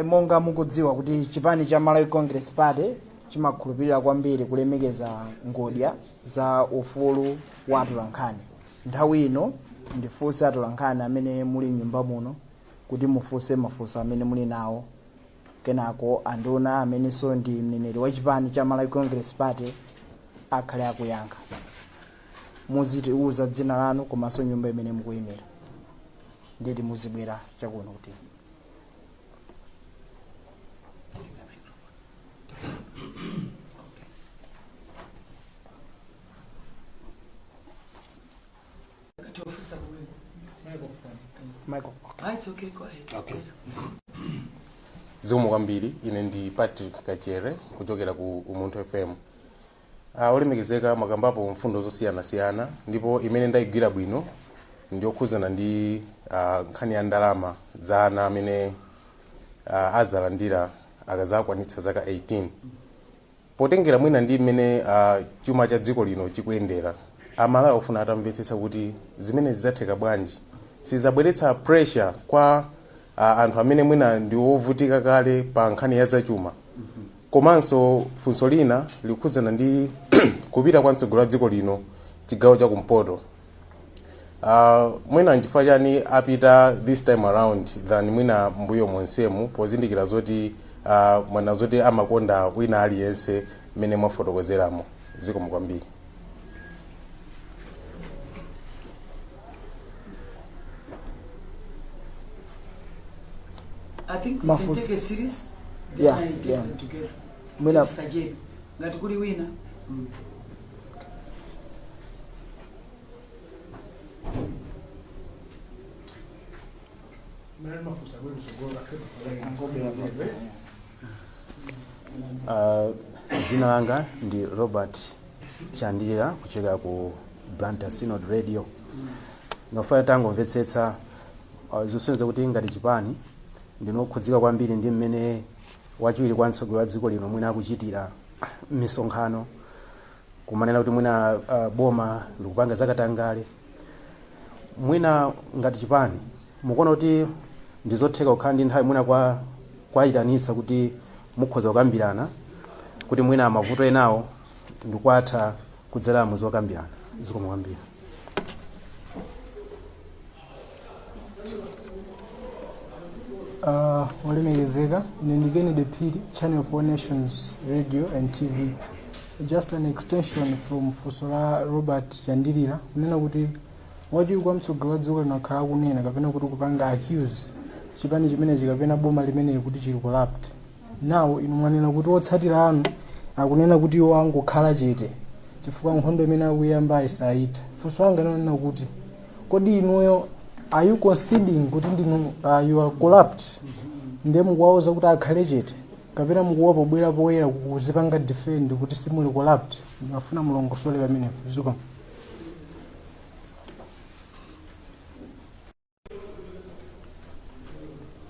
Monga mukudziwa kuti chipani cha Malawi Congress Party chimakhulupirira kwambiri kulemekeza ngodya za ufulu wa atolankhani. Nthawi ino ndifunse atolankhani amene muli nyumba muno kuti mufunse mafunso amene muli nawo, kenako anduna amenenso ndi mneneri wa chipani cha Malawi Congress Party akhale akuyankha. Muzitiuza dzina lanu komanso nyumba imene mukuyimira ndeti muzibwera chakuno kuti Michael. It's okay, go ahead. Okay. Zikomo kwambiri, ine ndi Patrick Kachere kuchokera ku Umunthu FM. Olemekezeka makambapo mfundo zosiyana ndipo imene ndayigwira bwino ndiyokhuzana ndi nkhani ya ndalama za ana amene azalandira akazakwanitsa zaka 18. Potengera mwina ndi imene chuma cha dziko lino chikuyendera, Amalawi ofuna atamvetsetsa kuti zimene zidzatheka bwanji sizabweretsa pressure kwa anthu amene mwina ndi ovutika kale pa nkhani ya zachuma. Komanso funso lina likhudzana ndi kupita kwa mtsogoleri wa dziko lino chigawo cha kumpoto. Mwina nchifukwa chani apita this time around than mwina mbuyo monsemu pozindikira zoti mwana zoti amakonda wina aliyense mmene mwafotokozeramo. Zikomo kwambiri. I think we can take a series. Yeah. Mwina ngati kuli wina. Zina langa ndi Robert Chandira kuchokera ku Blantyre Synod Radio. Ngafuna tangomvetsetsa zosenzera kuti ngati chipani ndinokhudzika kwambiri ndi mmene wachiwiri kwa mtsogoleri wa dziko lino mwina akuchitira misonkhano kumanena kuti mwina boma likupanga zakatangale. Mwina ngati chipani mukuona kuti ndizotheka kukhala ndi nthawi mwina kwayitanitsa kuti mukhoza kukambirana kuti mwina mavuto enawo ndikwatha kudzera mwezi wakambirana. Zikomo kwambiri. Olemekezeka, Nendikeni Depiri, Channel 4 Nations Radio and TV. Just an extension from Fusora Robert Chandirira. Kunena kuti wati kwa mtsogoleri wa dziko lino akhala kunena kapena kuti kupanga accuse chipani chimene chikapena boma limene kuti chili corrupt. Now inu mwanena kuti otsatira anu akunena kuti iwo angokhala chete chifukwa nkhondo imene akuyamba ayisayita. Funso langa linanena kuti kodi inuyo are you conceding kuti ndinu you are corrupt ndiye mukuwauza kuti akhale chete kapena mukuwa pobwera poyera kuzipanga defend kuti simuli corrupt? Ndinafuna mulongosole pamenepo. Zikomo.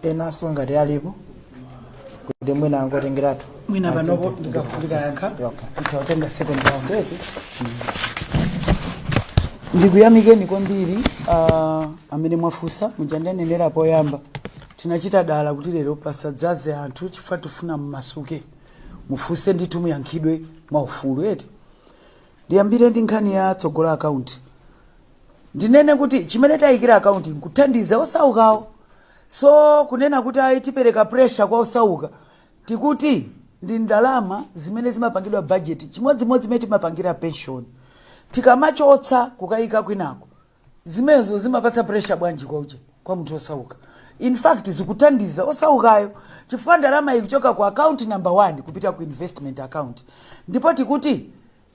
enaso ngati alipo kuti mwina angotengeratu Mwina panopo ndikayankha. Itatenga second round. Ndikuyamikeni kwambiri amene mwafunsa mujandanenera poyamba. Tinachita dala kuti lero pasadzaze anthu chifukwa tifuna mmasuke. Mufunse ndithu muyankhidwe mwaufulu eti. Ndiyambire ndi nkhani ya tsogola account. Ndinene kuti chimene tayikira account nkuthandiza osaukawo. So kunena kuti tipereka pressure kwa osauka tikuti ndi ndalama zimene zimapangidwa budget chimodzimodzi zimene timapangira pension. Tikamachotsa kukayika kwinako zimezo zimapatsa pressure bwanji kwa munthu osauka. In fact zikuthandiza osaukayo chifukwa ndalama ikuchoka ku account number 1 kupita ku investment account. Ndipo tikuti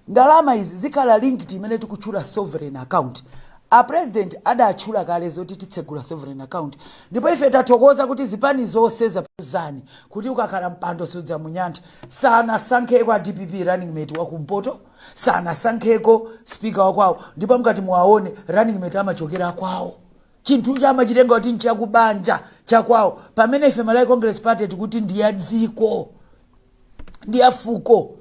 ndalama izi zikhala linked imene tikutchula sovereign account. A president adatchula kale zoti titsegula sovereign account. Ndipo ife tathokoza kuti zipani zonse zapuzani kuti ukakhala mpando sudza munyantha sana sankheko a DPP running mate wa kumpoto sana sankheko speaker wakwawo ndipo mkati muwaone running mate amachokera kwawo. Chinthu chamachitenga kuti nchakubanja chakwawo pamene ife Malawi Congress Party tikuti ndi ya dziko ndi ya fuko.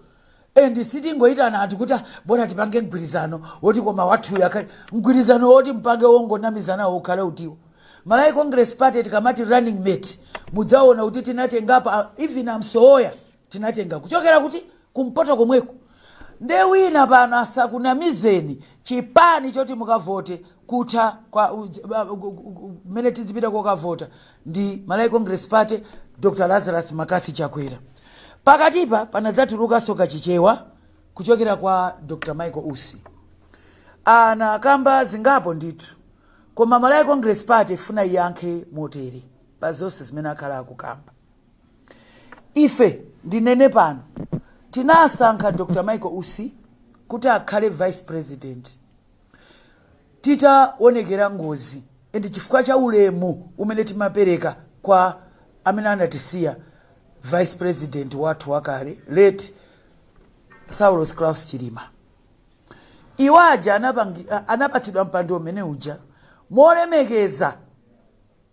And sitingoitana ati kuti bona tipange mgwirizano woti koma wathu yakali mgwirizano woti mpange wongonamizana ukhale utiwo. Malawi Congress Party tikamati running mate mudzaona kuti tinatenga pa even amsoya tinatenga kuchokera kuti kumpoto komweko. Nde wina pano asakunamizeni chipani choti mukavote kutha kwa mene tizipita kokavota ndi Malawi Congress Party Dr. Lazarus Makathi Chakwera. Pakatipa panadzatuluka soka chichewa kuchokera kwa Dr. Michael Usi. Ana kamba zingapo nditu. Koma Malawi Congress Party funa yankhe motere pa zonse zimene akhala akukamba. Ife ndinene pano tinasankha Dr. Michael Usi kuti akhale vice president. Titaonekera ngozi ndi chifukwa cha ulemu umene timapereka kwa amene anatisiya vice president wathu wakale late Saulos Klaus Chilima. Iwaja anapatsidwa mpando umene uja molemekeza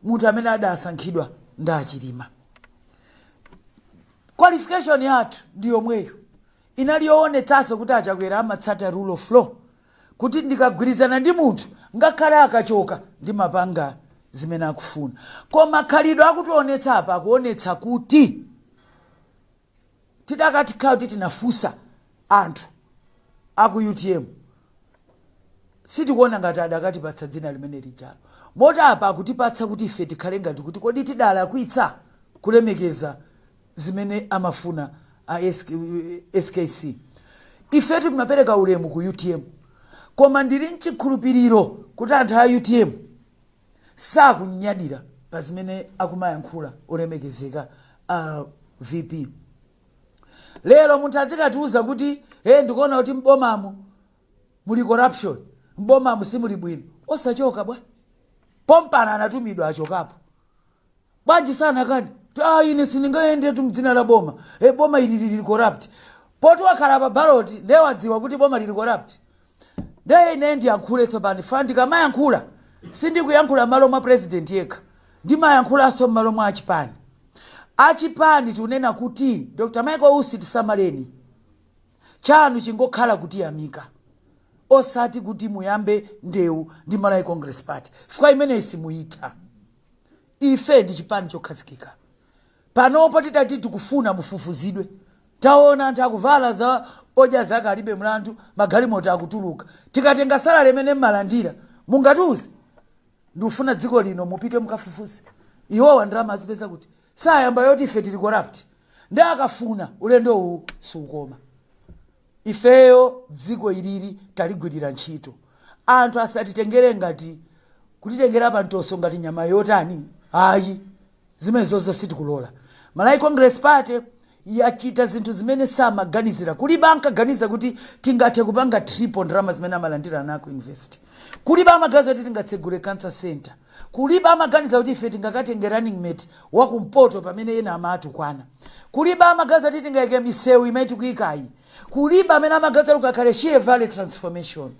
munthu amene adasankhidwa nda Chilima. Qualification yathu ndi yomweyo inalionetsanso kuti Achakwera amatsata rule of law, kuti ndikagwirizana ndi munthu ngakhale akachoka ndi mapanga zimene akufuna. Koma khalidwe akutionetsa apa akuonetsa kuti tidakati khawo tinafunsa anthu aku UTM sitikuona ngati adakatipatsa dzina limene lijalo. Mota apa akutipatsa kuti ife tikhale ngati kuti kodi tidala kuitsa kulemekeza zimene amafuna SKC. Ife timapereka ulemu ku UTM. Koma ndili nchikhulupiriro kuti anthu a UTM sakunyadira pa zimene akumayankhula olemekezeka VP. Lero munthu adzikatiuza kuti ndikuona kuti mbomamu muli corruption, mbomamu simuli bwino. Osachoka bwa. Pompana anatumidwa achokapo. Bwanji sana kani? Ine sindingaende tu mdzina la boma. Boma ili lili corrupt. Potu wakhala pa ballot nde wadziwa kuti boma lili corrupt. Nde ine ndiyankhule tsopano fandi kama yankhula sindikuyankhula malo mwa president yekha. Ndimayankhulanso malo mwa achipani. Achipani tunena kuti Dr. Michael Usi tisamaleni. Chanu chingokhala kuti yamika. Osati kuti muyambe ndewu ndi Malawi Congress Party. Fika imene simuita. Ife ndi chipani chokhazikika. Panopo titati tikufuna mufufuzidwe. Taona anthu akuvala za oja zaka alibe mlandu, magalimoto akutuluka. Tikatenga salale imene mmalandira, mungatuze. Ndufuna dziko lino mupite mukafufuze. Iwo ndalama azipeza kuti sayamba yoti ife tili corrupt. Nde akafuna ulendo huu sukoma. Ifeyo dziko ilili taligwirira ntchito. Anthu asatitengere ngati kutitengera pa ntoso ngati nyama yotani. Ayi, zimenezo sitikulola. Malawi Congress Party yachita zinthu zimene samaganizira. Kuliba ankaganiza kuti tingathe kupanga triple ndalama zimene amalandira nako invest. Kuliba amaganiza kuti tingatsegule cancer center. Kuliba amaganiza kuti ife tingakatenge running mate wakumpoto pamene ena amatukwana. Kuliba amaganiza kuti tingayike misewu imene kuikayi. Kuliba amene amaganiza kuti kakhale Shire Valley transformation.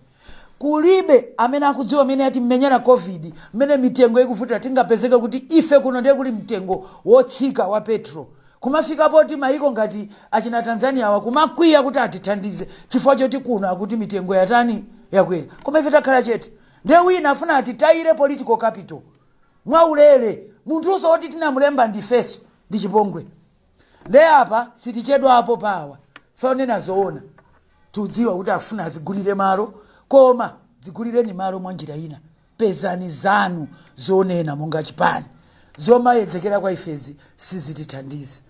Kulibe amene akudziwa amene ati mmenyana COVID mene mitengo ikuvuta tingapezeka kuti ife kuno ndiye kuli mtengo wotsika wa petrol. Kumafika poti maiko ngati achina Tanzania wakumakwiya kuti atithandize chifukwa choti kuno akuti mitengo yatani yakwera. Koma ife takhala chete. Nde wina afuna atitayire political capital. Mwaulere munthuso woti tinamulemba ndifeso ndi chipongwe. Nde apa sitichedwa apo pawa. Faonena zoona. Tudziwa kuti afuna azigulire malo. Koma zigulireni malo mwa njira ina. Pezani zanu zonena monga chipani. Zoma yedzekera kwa ifezi sizitithandize.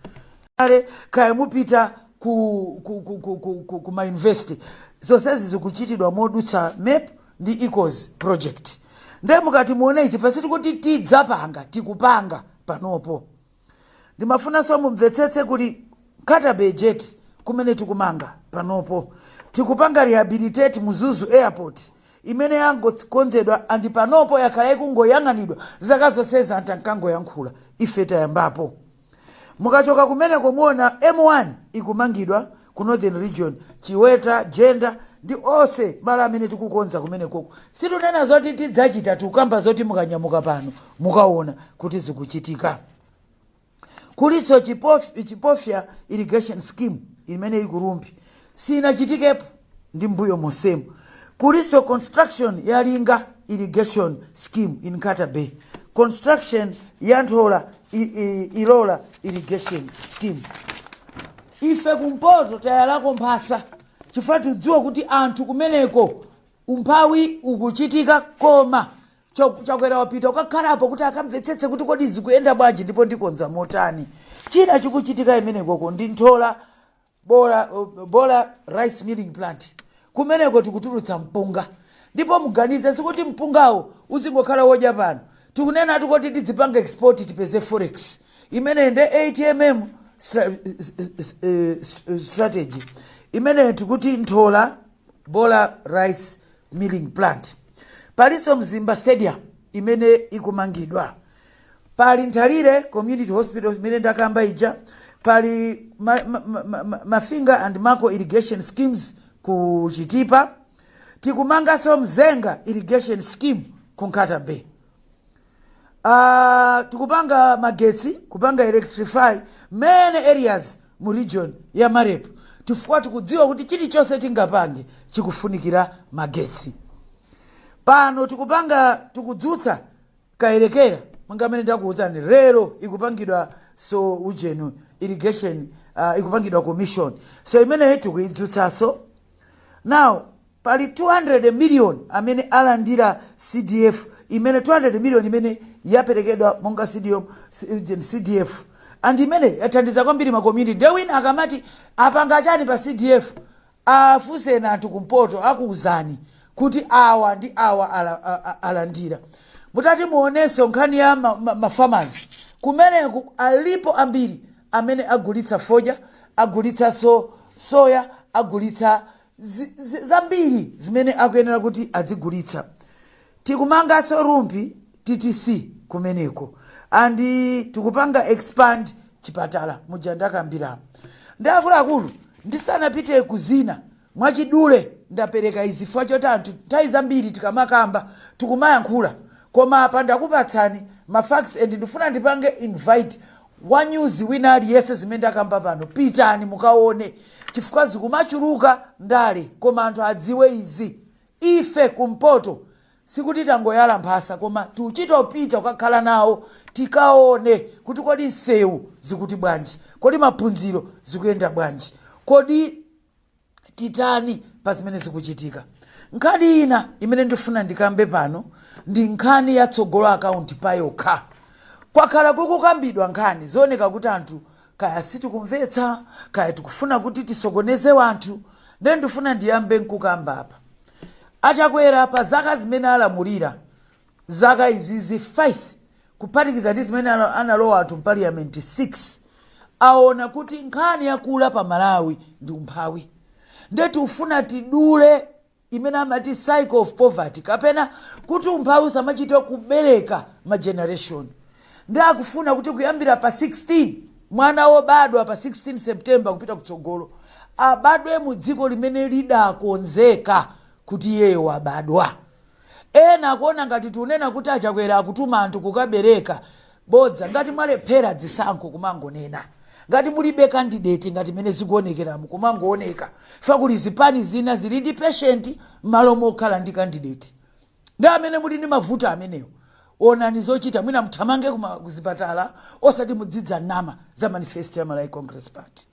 Kaya mupita ku ma university. Zonsezi zikuchitidwa modutsa MEP ndi ECOS project. Nde mukati muone ichi fasiti kuti tidzapanga tikupanga panopo. Ndimafuna so mumvetsetse kuti kata budget kumene tikumanga panopo. Tikupanga rehabilitate Muzuzu Airport imene yangokonzedwa andi panopo yakhala ikungoyang'anidwa zaka zonsezi anthu ankangoyankhula ife tayambapo. Mukachoka kumene kumuona M1 ikumangidwa ku Northern Region, Chiweta, Jenda ndi onse mala amene tikukonza kumene koko. Situnena zoti tidzachita tukamba zoti mukanyamuka pano mukaona kuti zikuchitika. Kuliso Chipofya irrigation scheme imene ikurumpi sinachitikepo ndi mbuyo mosemu. Kuliso construction ya Linga irrigation scheme in Kata Bay. construction ya Nthola Ilola irrigation scheme. Ife kumpoto tayalako mphasa chifukwa tidziwa kuti anthu kumeneko umphawi ukuchitika koma chakwera wapita ukakhalapo kuti akamvetsetse kuti kodi zikuyenda bwanji ndipo ndikonza motani. China chikuchitika imeneko ndi Nthola Bola rice milling plant kumeneko tikutulutsa mpunga ndipo muganize sikuti mpungawo uzingokhala wodya pano tikunena kuti tidzipanga export tipeze forex imene nde 8mm strategy imene tikuti Nthola Bola rice milling plant. Paliso Mzimba stadium imene ikumangidwa, pali Nthalire community hospital imene ndakamba ija, pali Mafinga and Mako irrigation schemes ku Chitipa, tikumangaso Mzenga irrigation scheme ku Nkata Bay. Tikupanga magetsi, kupanga electrify many areas mu region ya Marepo. Tifukwa tikudziwa kuti chilichonse tingapange chikufunikira magetsi. Pano tikudzutsa kaerekera mangamene ndakuudzani lero ikupangidwa so ujeno irrigation ikupangidwa commission so imene tikuidzutsaso. Now pali 200 million amene alandira CDF imene 200 million imene yaperekedwa monga CDF and imene yathandiza kwambiri ma community. Dewina akamati apanga chani pa CDF afuse na anthu kumpoto akuuzani kuti awa ndi awa alandira. Mutati muoneso nkhani ya farmers kumene alipo ambiri amene agulitsa foja, agulitsa soya, agulitsa zambiri zimene akuyenera kuti adzigulitsa. Tikumangaso rumpi TTC kumeneko andi tikupanga expand chipatala mujandakambira. Ndakuluakulu ndisanapite kuzina mwachidule ndapereka izifwa choti anthu nthawi zambiri tikamakamba tikumayankhula koma apa ndakupatsani mafacts and ndifuna ndipange invite wa news wina aliyese zimene ndakamba pano pitani mukaone chifukwa zikumachuluka ndale koma anthu adziwe izi. Ife kumpoto sikuti tangoyala mphasa koma tuchitopita ukakhala nawo tikaone kuti kodi nsewu zikuti bwanji, kodi maphunziro zikuyenda bwanji, kodi titani pa zimene zikuchitika. Nkhani ina imene ndifuna ndikambe pano ndi nkhani ya tsogolo account payokha. Kwakhala kukukambidwa nkhani zooneka kuti anthu kaya sitikumvetsa kaya tikufuna kuti tisokoneze wanthu. Ndiye ndifuna ndiyambe nkukamba apa. Achakwera pa zaka zimene alamulira zaka izizi 5 kuphatikiza ndi zimene analowa anthu parliament 6 aona kuti nkhani yakula pa Malawi ndi umphawi. Ndiye tifuna tidule imene amati cycle of poverty kapena kuti umphawi usamachite kubereka ma generation. Ndiye akufuna kuti kuyambira pa 16 mwana wobadwa pa 16 September kupita kutsogolo abadwe mu dziko limene lidakonzeka kuti iye wabadwa. Ena akuona ngati tunena kuti Achakwera akutuma anthu kukabereka bodza ngati mwalephera dzisankho kumangonena. Ngati mulibe candidate ngati mene zikuonekera kumangooneka fakuli zipani zina zili ndi patient malo mokhala ndi candidate. Ndi amene muli ndi mavuto amenewo onani zochita mwina mthamange kuzipatala osati mudzidza nama za manifesto ya Malawi Congress Party.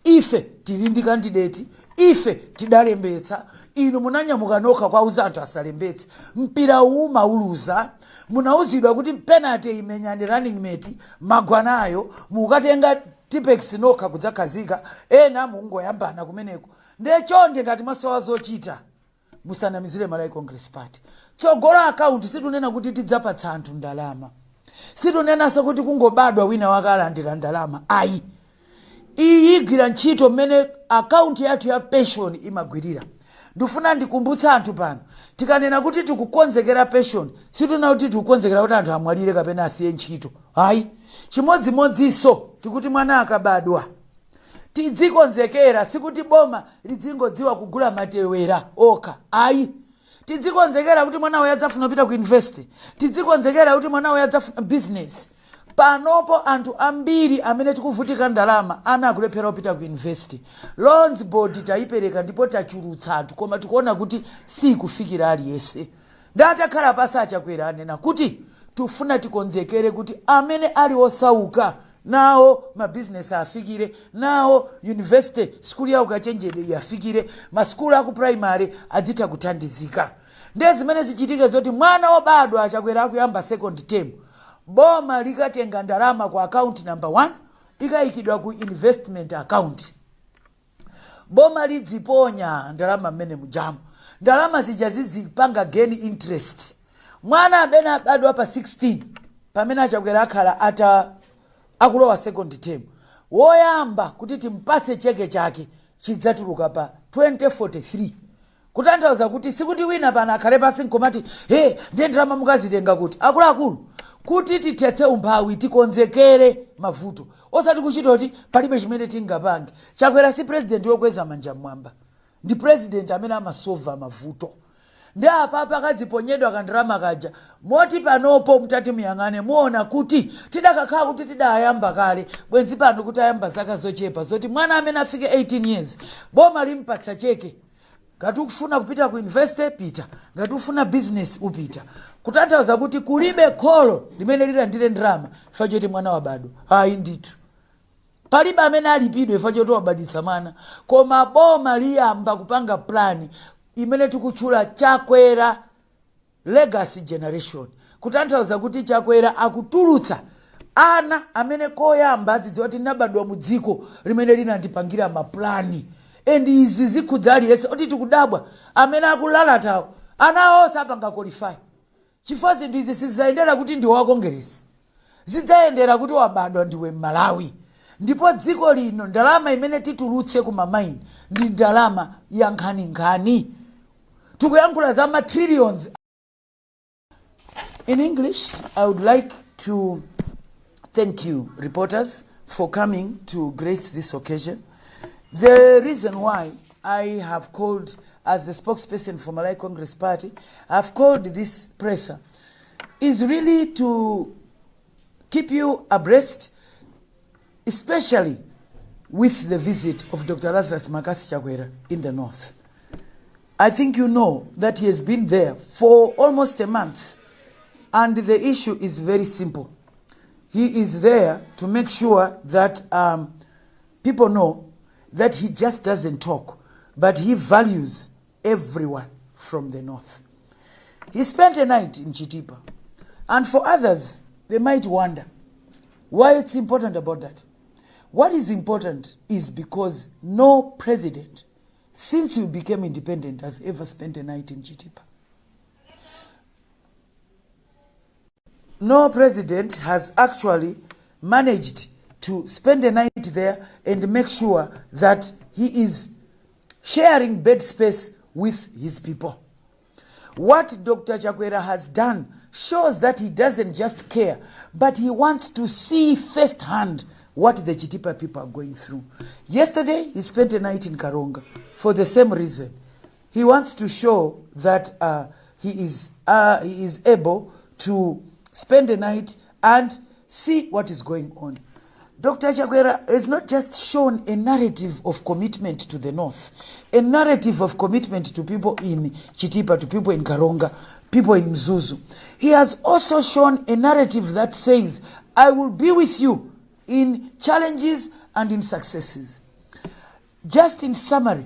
Ife tili ndi candidate, ife tidalembetsa, inu munanyamuka nokha kwa uzanthu asalembetse. Mpira umauluza munauzidwa kuti penalty imenyani running mate magwanayo mukatenga tipex nokha kudzakazika ena mungoyambana kumeneko. Ndiye chonde ngati masowa zochita musanamizire Malawi Congress Party. Tsogolo account situnena kuti tidzapatsa anthu ndalama, situnenanso kuti kungobadwa wina wakalandira ndalama ayi. Iyi igwira ntchito mmene account yathu ya pension imagwirira. Ndifuna ndikumbutsa anthu pano tikanena kuti tikukonzekera pension situnena kuti tikukonzekera kuti anthu amwalire kapena asiye ntchito ayi. Chimodzimodzinso tikuti mwana akabadwa tidzikonzekera sikuti boma lidzingodziwa kugula matewera okha ayi. Tidzikonzekera kuti mwana uyo adzafuna kupita ku university, tidzikonzekera kuti mwana uyo adzafuna business. Panopo anthu ambiri amene tikuvutika ndalama ana akulephera kupita ku university. Loans board taipereka ndipo tachulutsa anthu koma tikuona kuti si kufikira aliyese. Ndatakhala pasa Achakwera anena kuti tufuna tikonzekere kuti amene ali osauka nawo mabizinesi afikire, nawo university skuli ya ukachenjede yafikire, maskulu aku primary adzita kuthandizika. Ndiye zimene zichitike zoti mwana wobadwa achakwera akuyamba second term, boma likatenga ndalama ku account number 1 ikayikidwa ku investment account, boma lidziponya ndalama mmene mujamu, ndalama zija zizipanga gain interest. Mwana amene abadwa pa 16 pamene achakwera akhala akulowa second term, woyamba kuti timpatse cheke chake chidzatuluka pa 2043, kutanthauza kuti sikuti wina pana akhale pasi nkomati ndiye ndalama mukazitenga kuti akuluakulu, kuti tithetse umphawi tikonzekere mavuto, osati kuchita kuti palibe chimene tingapange. Chakwera si president wokweza manja mwamba, ndi president amene amasova mavuto. Ndi apa akadziponyedwa kandalama kaja moti panopo mutati muyang'ane muona kuti tidakakhala kuti tidayamba kale bwenzi pano kuti ayamba zaka zochepa zoti mwana amene afike 18 years boma limpatsa cheke, ngati ukufuna kupita ku university pita, ngati ufuna business upita, kutanthauza kuti kulibe kholo limene lilandire ndalama chifukwa choti mwana wabadwa. Ayi ndithu palibe amene alipidwe chifukwa choti wabaditsa mwana, koma boma liyamba kupanga plani imene tikutchula Chakwera legacy generation, kutanthauza kuti Chakwera akutulutsa ana amene koyamba adzidziwa kuti nabadwa mu dziko limene linandipangira maplani. Endi izi zikhudza aliyense oti tikudabwa amene akulalatawo ana onse apanga qualify, chifukwa zinthu izi sizayendera kuti ndi wakongeresi, zidzayendera kuti wabadwa ndiwe Malawi. Ndipo dziko lino ndalama imene titulutse ku mamaini ndi ndalama ya nkhaninkhani, tikuyankhula za ma-trillions. In English, I would like to thank you, reporters, for coming to grace this occasion. The reason why I have called, as the spokesperson for Malawi Congress Party, I've called this presser is really to keep you abreast, especially with the visit of Dr. Lazarus Makathi Chakwera in the north. I think you know that he has been there for almost a month, and the issue is very simple. He is there to make sure that people know that he just doesn't talk, but he values everyone from the north. He spent a night in Chitipa, and for others, they might wonder why it's important about that. What is important is because no president, since we became independent, has ever spent a night in Chitipa. No president has actually managed to spend a night there and make sure that he is sharing bed space with his people. What Dr. Chakwera has done shows that he doesn't just care, but he wants to see firsthand what the Chitipa people are going through. Yesterday, he spent a night in Karonga for the same reason. He wants to show that he is able to spend a night and see what is going on. Dr. Chakwera has not just shown a narrative of commitment to the north, a narrative of commitment to people in Chitipa, to people in Karonga, people in Mzuzu. He has also shown a narrative that says, I will be with you in challenges and in successes. Just in summary,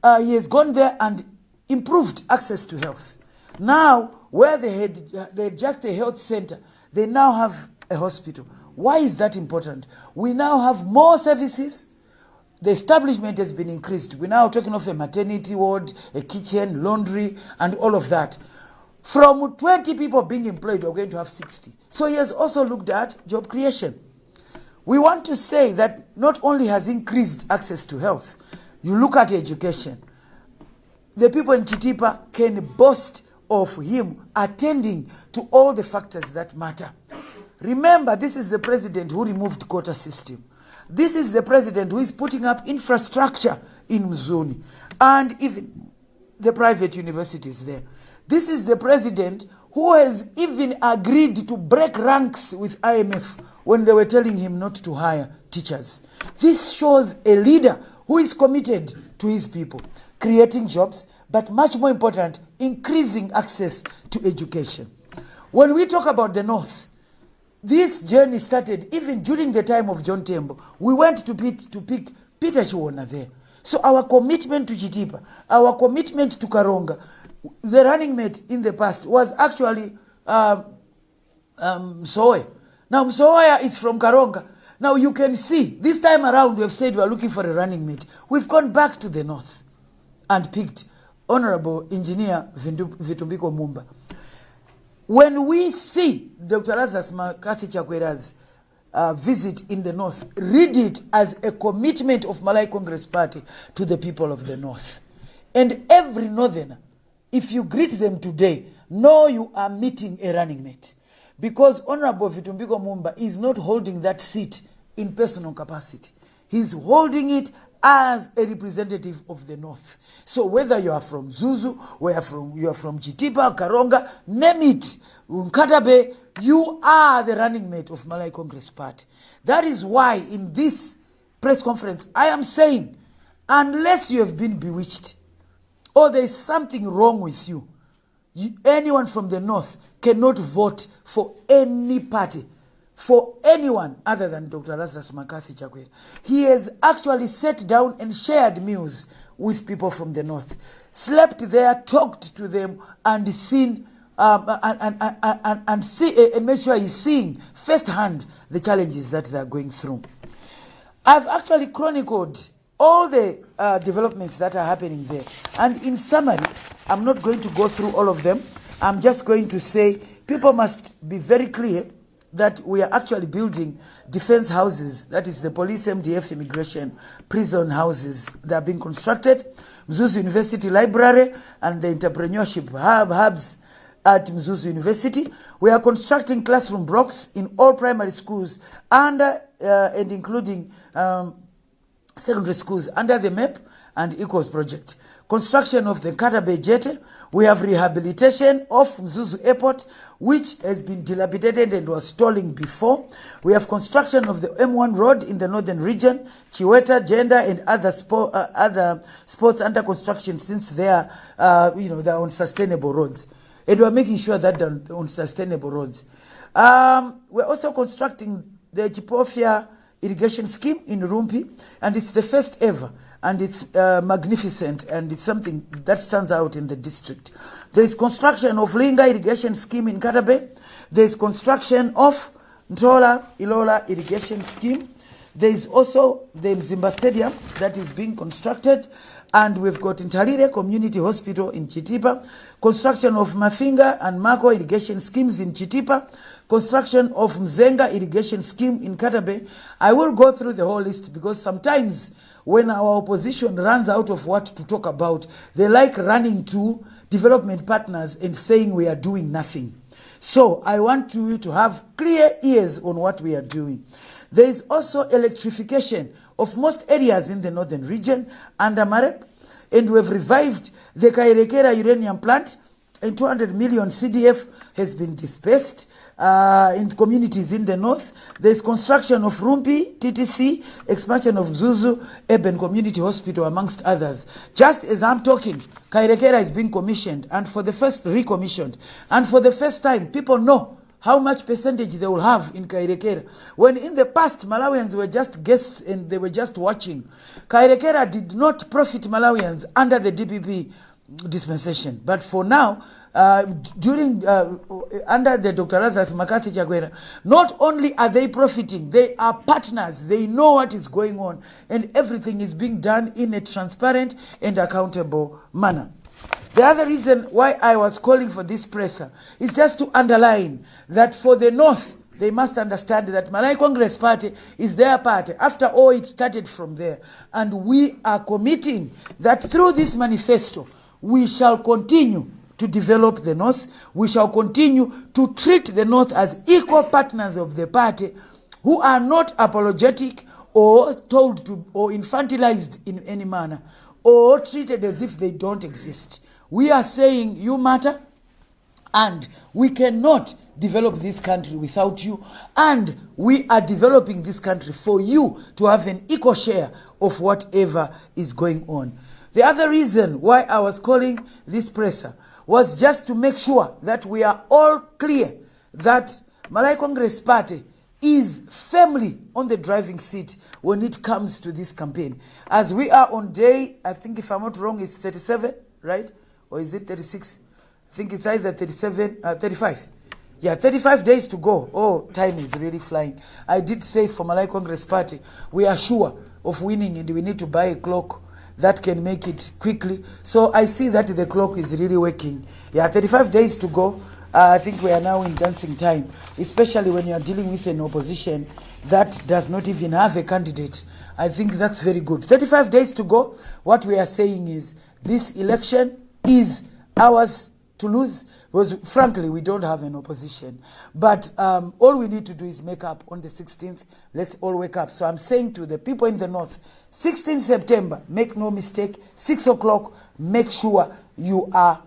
he has gone there and improved access to health. Now, where they had just a health center, they now have a hospital. Why is that important? We now have more services. The establishment has been increased. We're now talking of a maternity ward, a kitchen, laundry, and all of that. From 20 people being employed, we're going to have 60. So he has also looked at job creation. We want to say that not only has increased access to health, you look at education. The people in Chitipa can boast of him attending to all the factors that matter. Remember, this is the president who removed quota system. This is the president who is putting up infrastructure in Mzuni and even the private universities there. This is the president who has even agreed to break ranks with IMF when they were telling him not to hire teachers. This shows a leader who is committed to his people, creating jobs, but much more important, increasing access to education. When we talk about the North, this journey started even during the time of John Tembo. We went to pick Peter Chiwona there. So our commitment to Chitipa, our commitment to Karonga, the running mate in the past was actually Msowe. Now Msowe is from Karonga. Now you can see, this time around we have said we are looking for a running mate. We've gone back to the North and picked Honorable Engineer Vitumbiko Mumba. When we see Dr. Lazarus Makathi Chakwera's visit in the North, read it as a commitment of Malawi Congress Party to the people of the North. And every Northerner, if you greet them today, know you are meeting a running mate. Because Honorable Vitumbiko Mumba is not holding that seat in personal capacity. He's holding it as a representative of the North. So whether you are from Zuzu, or you are from Chitipa, Karonga, name it, Nkatabe, you are the running mate of Malawi Congress Party. That is why in this press conference I am saying, unless you have been bewitched or there is something wrong with you, anyone from the North cannot vote for any party, for anyone other than Dr. Lazarus Makathi Chakwera. He has actually sat down and shared meals with people from the North, slept there, talked to them, and seen and make sure he's seeing firsthand the challenges that they are going through. I've actually chronicled all the developments that are happening there, and in summary, I'm not going to go through all of them. I'm just going to say people must be very clear that we are actually building defense houses, that is the police, MDF, immigration, prison houses that are being constructed, Mzuzu University Library, and the entrepreneurship hubs at Mzuzu University. We are constructing classroom blocks in all primary schools and including secondary schools under the MAP and ECOS project. Construction of the Nkatabe Jetty. We have rehabilitation of Mzuzu Airport, which has been dilapidated and was stalling before. We have construction of the M1 road in the northern region, Chiweta, Gender, and other spots under construction since they are, they're on sustainable roads. And we're making sure that they're on sustainable roads. We're also constructing the Chipofia irrigation scheme in Rumpi, and it's the first ever, and it's magnificent, and it's something that stands out in the district. There is construction of Linga irrigation scheme in Katabe. There is construction of Ntola Ilola irrigation scheme. There is also the Mzimba Stadium that is being constructed, and we've got Ntalire Community Hospital in Chitipa, construction of Mafinga and Mako irrigation schemes in Chitipa, construction of Mzenga irrigation scheme in Katabe. I will go through the whole list because sometimes when our opposition runs out of what to talk about, they like running to development partners and saying we are doing nothing. So I want you to have clear ears on what we are doing. There is also electrification of most areas in the northern region under MAREP, and we have revived the Kairekera uranium plant, and 200 million CDF has been dispersed in communities in the north. There is construction of Rumpi, TTC, expansion of Mzuzu Urban Community Hospital, amongst others. Just as I'm talking, Kairekera is being commissioned, and for the first recommissioned, and for the first time, people know how much percentage they will have in Kairekera. When in the past, Malawians were just guests and they were just watching. Kairekera did not profit Malawians under the DPP dispensation. But for now, under the Dr. Lazarus Makathi Chakwera, not only are they profiting, they are partners. They know what is going on, and everything is being done in a transparent and accountable manner. The other reason why I was calling for this presser is just to underline that for the North, they must understand that Malawi Congress Party is their party. After all, it started from there. And we are committing that through this manifesto, we shall continue to develop the North. We shall continue to treat the North as equal partners of the party who are not apologetic or told to or infantilized in any manner or treated as if they don't exist. We are saying you matter, and we cannot develop this country without you, and we are developing this country for you to have an equal share of whatever is going on. The other reason why I was calling this presser was just to make sure that we are all clear that Malawi Congress Party is firmly on the driving seat when it comes to this campaign. As we are on day, I think if I'm not wrong, it's 37, right? Or is it 36? I think it's either 35. Yeah, 35 days to go. Oh, time is really flying. I did say for Malawi Congress Party, we are sure of winning and we need to buy a clock that can make it quickly. So I see that the clock is really working. Yeah, 35 days to go. I think we are now in dancing time, especially when you are dealing with an opposition that does not even have a candidate. I think that's very good. 35 days to go. What we are saying is this election is ours to lose, because frankly we don't have an opposition. But all we need to do is make up on the 16th. Let's all wake up. So I'm saying to the people in the north, 16th September, make no mistake, 6 o'clock, make sure you are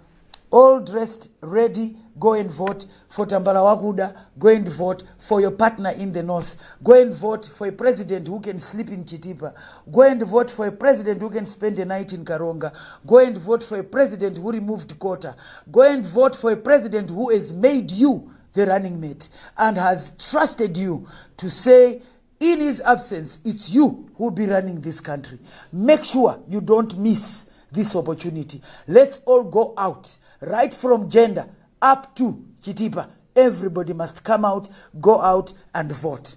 all dressed, ready. Go and vote for Tambala Wakuda. Go and vote for your partner in the north. Go and vote for a president who can sleep in Chitipa. Go and vote for a president who can spend a night in Karonga. Go and vote for a president who removed quota. Go and vote for a president who has made you the running mate and has trusted you to say, in his absence, it's you who will be running this country. Make sure you don't miss this opportunity. Let's all go out, right from gender up to Chitipa. Everybody must come out, go out and vote.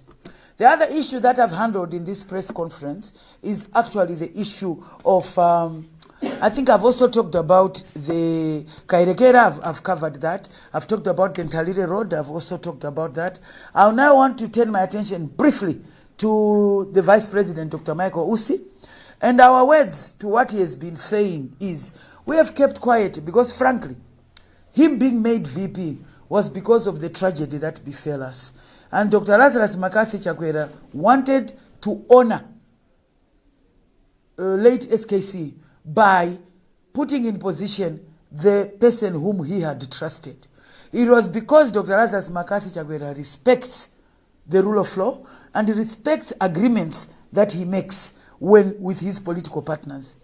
The other issue that I've handled in this press conference is actually the issue of, I think I've also talked about the Kairekera, I've covered that. I've talked about the Ntalire Road, I've also talked about that. I now want to turn my attention briefly to the Vice President, Dr. Michael Usi. And our words to what he has been saying is, we have kept quiet because frankly, him being made VP was because of the tragedy that befell us. And Dr. Lazarus McCarthy Chakwera wanted to honor late SKC by putting in position the person whom he had trusted. It was because Dr. Lazarus McCarthy Chakwera respects the rule of law and respects agreements that he makes when with his political partners.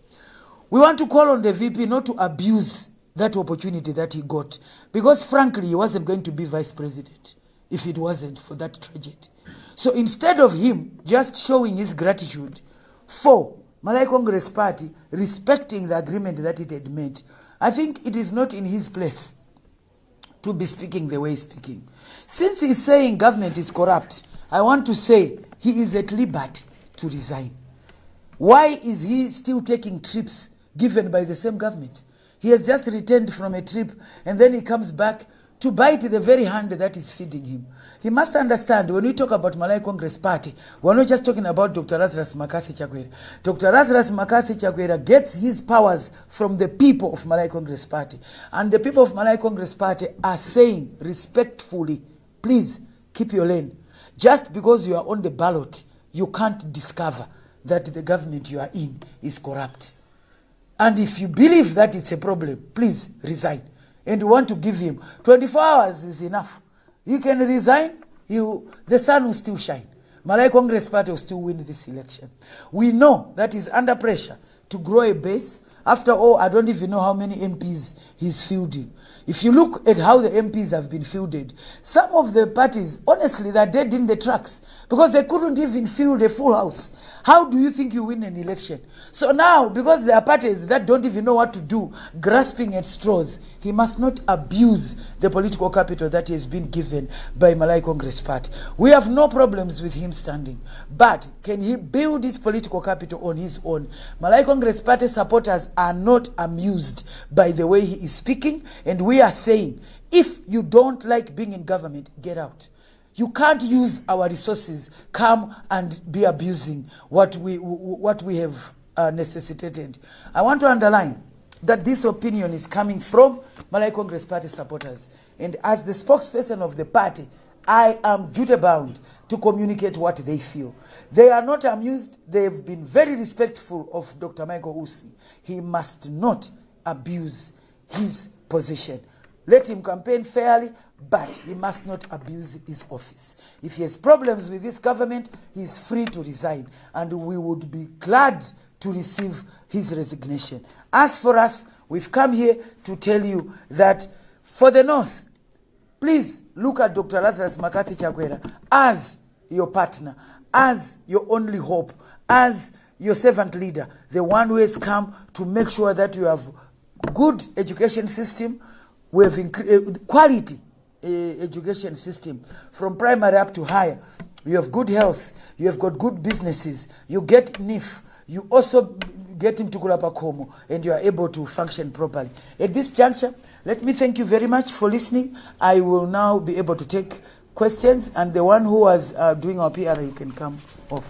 We want to call on the VP not to abuse that opportunity that he got, because frankly he wasn't going to be vice president if it wasn't for that tragedy. So instead of him just showing his gratitude for Malawi Congress Party respecting the agreement that it had made, I think it is not in his place to be speaking the way he's speaking. Since he's saying government is corrupt, I want to say he is at liberty to resign. Why is he still taking trips given by the same government? He has just returned from a trip and then he comes back to bite the very hand that is feeding him. He must understand, when we talk about Malawi Congress Party, we're not just talking about Dr. Lazarus McCarthy Chakwera. Dr. Lazarus McCarthy Chakwera gets his powers from the people of Malawi Congress Party. And the people of Malawi Congress Party are saying respectfully, please keep your lane. Just because you are on the ballot, you can't discover that the government you are in is corrupt. And if you believe that it's a problem, please resign. And we want to give him 24 hours is enough. He can resign, the sun will still shine. Malawi Congress Party will still win this election. We know that he's under pressure to grow a base. After all, I don't even know how many MPs he's fielding. If you look at how the MPs have been fielded, some of the parties, honestly, they're dead in the tracks because they couldn't even field a full house. How do you think you win an election? So now, because there are parties that don't even know what to do, grasping at straws, he must not abuse the political capital that he has been given by Malawi Congress Party. We have no problems with him standing, but can he build his political capital on his own? Malawi Congress Party supporters are not amused by the way he is speaking, and we are saying, if you don't like being in government, get out. You can't use our resources, come and be abusing what we have necessitated. I want to underline that this opinion is coming from Malawi Congress Party supporters. And as the spokesperson of the party, I am duty-bound to communicate what they feel. They are not amused. They've been very respectful of Dr. Michael Usi. He must not abuse his position. Let him campaign fairly, but he must not abuse his office. If he has problems with this government, he is free to resign, and we would be glad to receive his please look at Dr. Lazarus McCarthy Chakwera as your partner, as your only hope, as your servant leader, the one who has come to make sure that you have good education system, we have quality education system from primary up to higher. You have good health, you have got good businesses, you get NIF, you also get into Kulapakomo, and you are able to function properly. At this juncture, let me thank you very much for listening. I will now be able to take questions, and the one who was doing our PR, you can come off.